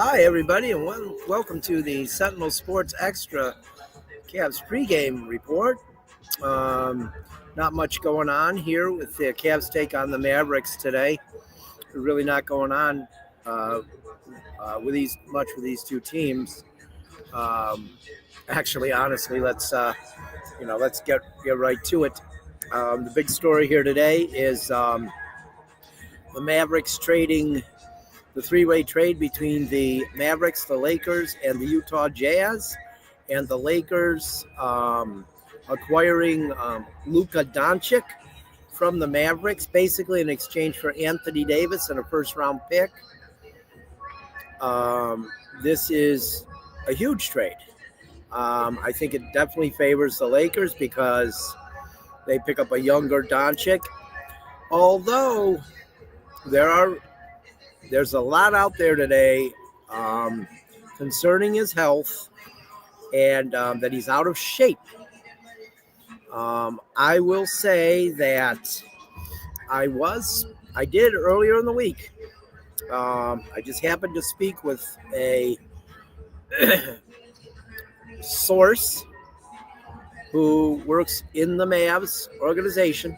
Hi, everybody, and welcome to the Sentinel Sports Extra Cavs pregame report. Um, Not much going on here with the Cavs take on the Mavericks today. Really not going on uh, with these two teams. Um, Actually, honestly, let's get right to it. The big story here today is the Mavericks trading the three-way trade between the Mavericks, the Lakers, and the Utah Jazz, and the Lakers acquiring Luka Doncic from the Mavericks, basically in exchange for Anthony Davis and a first-round pick. This is a huge trade. I think it definitely favors the Lakers because they pick up a younger Doncic. Although there's a lot out there today um, concerning his health and that he's out of shape. I will say that I did earlier in the week. I just happened to speak with a source who works in the Mavs organization,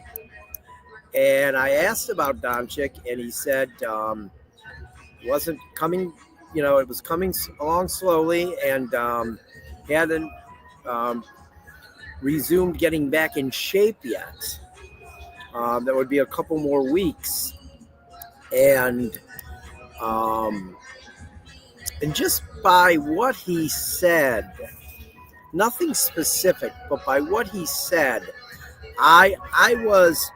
and I asked about Doncic, and he said it wasn't coming. It was coming along slowly, and hadn't resumed getting back in shape yet. That would be a couple more weeks, and just by what he said, nothing specific, but by what he said, I was,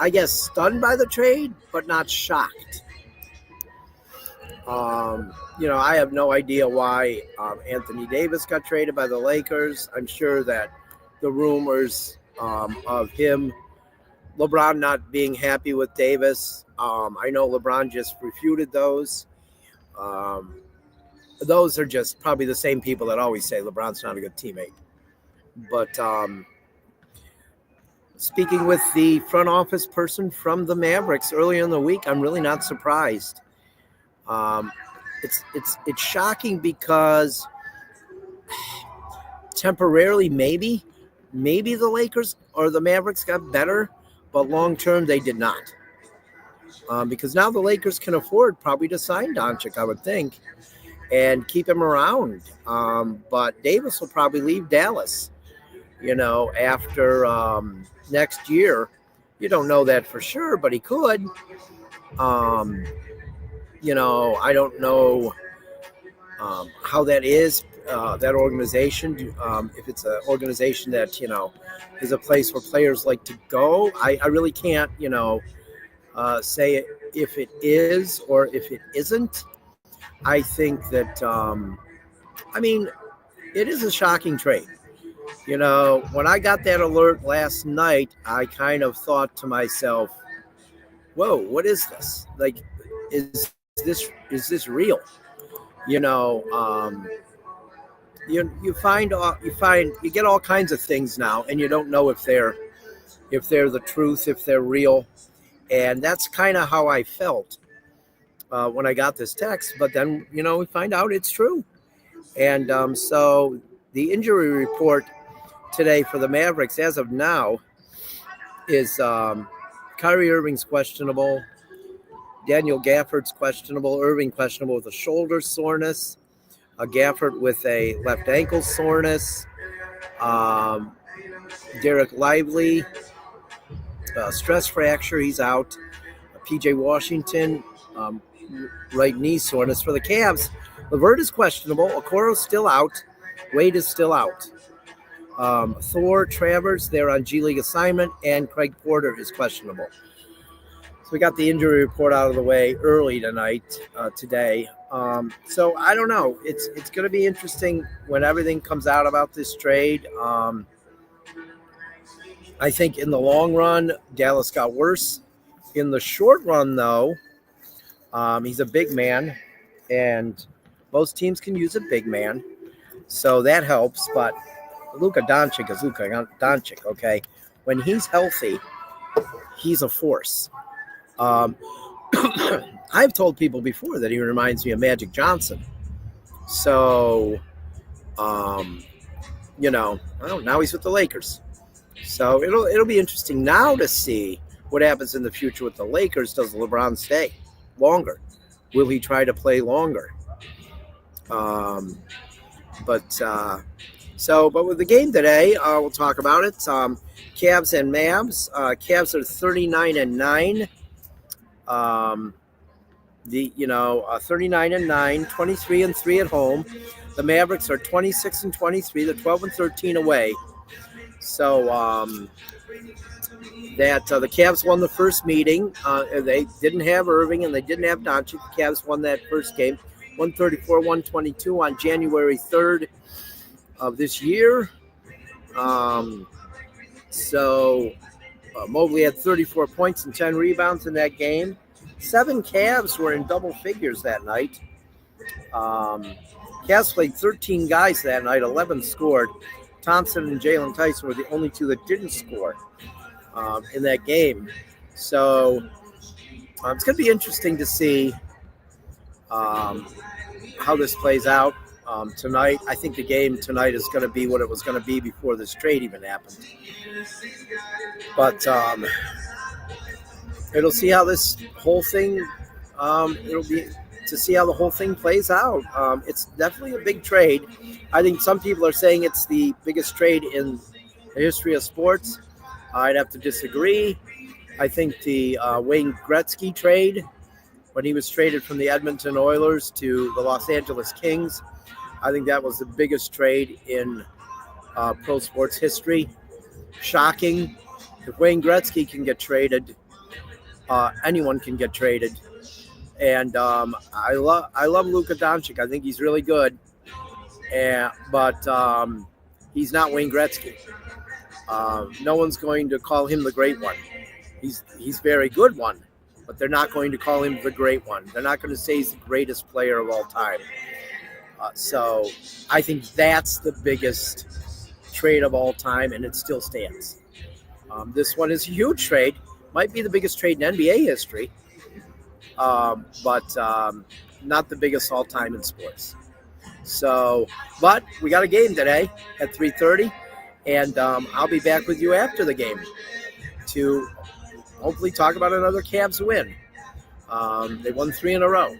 I guess, stunned by the trade, but not shocked. I have no idea why Anthony Davis got traded by the Lakers. I'm sure that the rumors of LeBron not being happy with Davis, I know LeBron just refuted those. Those are just probably the same people that always say LeBron's not a good teammate. But speaking with the front office person from the Mavericks earlier in the week, I'm really not surprised. It's shocking because temporarily maybe the Lakers or the Mavericks got better, but long term they did not. Because now the Lakers can afford probably to sign Doncic, I would think, and keep him around. But Davis will probably leave Dallas, after next year. You don't know that for sure, but he could. I don't know how that is, that organization. If it's an organization that, is a place where players like to go. I really can't, say if it is or if it isn't. I think that, it is a shocking trade. When I got that alert last night, I kind of thought to myself, whoa, what is this? Like, is this real? You get all kinds of things now, and you don't know if they're the truth, if they're real. And that's kind of how I felt when I got this text. But then, we find out it's true. And so the injury report today for the Mavericks as of now is Kyrie Irving's questionable, Daniel Gafford's questionable, Irving questionable with a shoulder soreness, Gafford with a left ankle soreness, Derek Lively, stress fracture, he's out. PJ Washington, right knee soreness. For the Cavs, LeVert is questionable. Okoro's still out. Wade is still out. Thor, Travers, they're on G League assignment, and Craig Porter is questionable. So we got the injury report out of the way early today. So I don't know. It's going to be interesting when everything comes out about this trade. I think in the long run, Dallas got worse. In the short run, though, he's a big man, and most teams can use a big man, so that helps. But Luka Doncic is Luka Doncic, okay? When he's healthy, he's a force. I've told people before that he reminds me of Magic Johnson. So, now he's with the Lakers. So it'll be interesting now to see what happens in the future with the Lakers. Does LeBron stay longer? Will he try to play longer? Um, but but with the game today, we'll talk about it. Cavs and Mavs. Cavs are 39-9. 39-9, 23-3 at home. The Mavericks are 26-23. They're 12-13 away. So the Cavs won the first meeting. They didn't have Irving and they didn't have Doncic. The Cavs won that first game, 134-122 on January 3rd of this year. Mobley had 34 points and 10 rebounds in that game. 7 Cavs were in double figures that night. Cavs played 13 guys that night. 11 scored. Thompson and Jalen Tyson were the only 2 that didn't score in that game. So it's going to be interesting to see how this plays out tonight. I think the game tonight is going to be what it was going to be before this trade even happened. But it'll see how this whole thing, it'll be to see how the whole thing plays out. It's definitely a big trade. I think some people are saying it's the biggest trade in the history of sports. I'd have to disagree. I think the Wayne Gretzky trade, when he was traded from the Edmonton Oilers to the Los Angeles Kings, I think that was the biggest trade in pro sports history. Shocking. If Wayne Gretzky can get traded, anyone can get traded. And I love Luka Doncic. I think he's really good. But he's not Wayne Gretzky. No one's going to call him the great one. He's very good one, but they're not going to call him the great one. They're not going to say he's the greatest player of all time. So I think that's the biggest trade of all time, and it still stands. This one is a huge trade. Might be the biggest trade in NBA history, but not the biggest all time in sports. So, but we got a game today at 3:30, and I'll be back with you after the game to hopefully talk about another Cavs win. They won 3 in a row.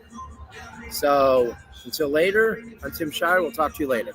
So until later, I'm Tim Shire. We'll talk to you later.